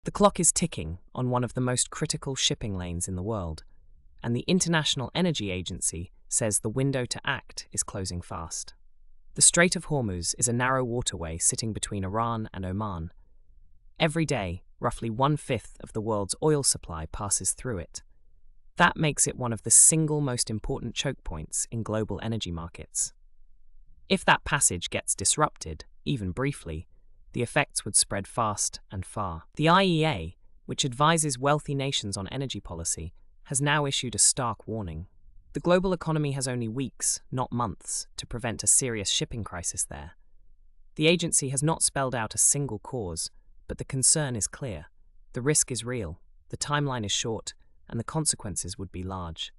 The clock is ticking on one of the most critical shipping lanes in the world, and the International Energy Agency says the window to act is closing fast. The Strait of Hormuz is a narrow waterway sitting between Iran and Oman. Every day, roughly 1/5 of the world's oil supply passes through it. That makes it one of the single most important choke points in global energy markets. If that passage gets disrupted, even briefly, the effects would spread fast and far. The IEA, which advises wealthy nations on energy policy, has now issued a stark warning. The global economy has only weeks, not months, to prevent a serious shipping crisis there. The agency has not spelled out a single cause, but the concern is clear. The risk is real, the timeline is short, and the consequences would be large.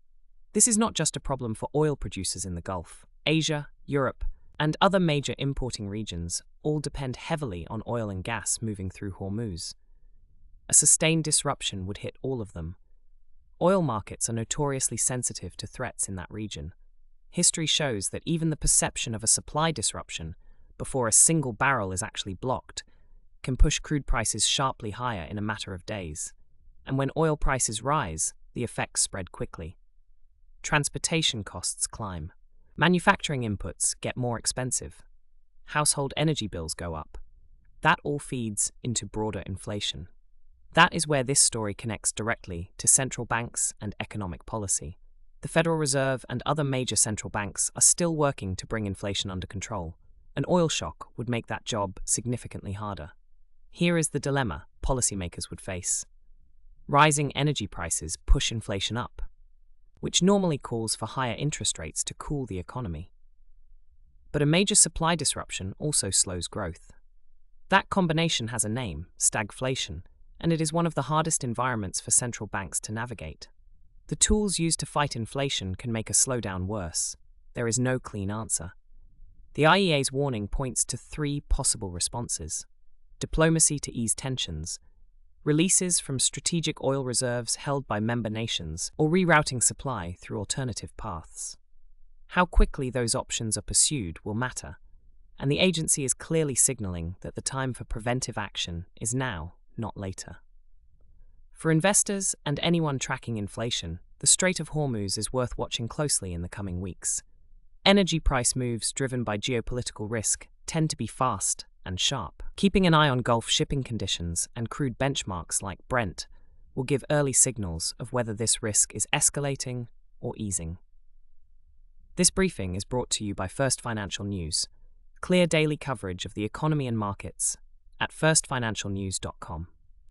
This is not just a problem for oil producers in the Gulf. Asia, Europe, and other major importing regions all depend heavily on oil and gas moving through Hormuz. A sustained disruption would hit all of them. Oil markets are notoriously sensitive to threats in that region. History shows that even the perception of a supply disruption, before a single barrel is actually blocked, can push crude prices sharply higher in a matter of days. And when oil prices rise, the effects spread quickly. Transportation costs climb. Manufacturing inputs get more expensive. Household energy bills go up. That all feeds into broader inflation. That is where this story connects directly to central banks and economic policy. The Federal Reserve and other major central banks are still working to bring inflation under control. An oil shock would make that job significantly harder. Here is the dilemma policymakers would face. Rising energy prices push inflation up, which normally calls for higher interest rates to cool the economy. But a major supply disruption also slows growth. That combination has a name, stagflation, and it is one of the hardest environments for central banks to navigate. The tools used to fight inflation can make a slowdown worse. There is no clean answer. The IEA's warning points to 3 possible responses: diplomacy to ease tensions, releases from strategic oil reserves held by member nations, or rerouting supply through alternative paths. How quickly those options are pursued will matter, and the agency is clearly signaling that the time for preventive action is now, not later. For investors and anyone tracking inflation, the Strait of Hormuz is worth watching closely in the coming weeks. Energy price moves driven by geopolitical risk tend to be fast and sharp. Keeping an eye on Gulf shipping conditions and crude benchmarks like Brent will give early signals of whether this risk is escalating or easing. This briefing is brought to you by First Financial News. Clear daily coverage of the economy and markets at firstfinancialnews.com.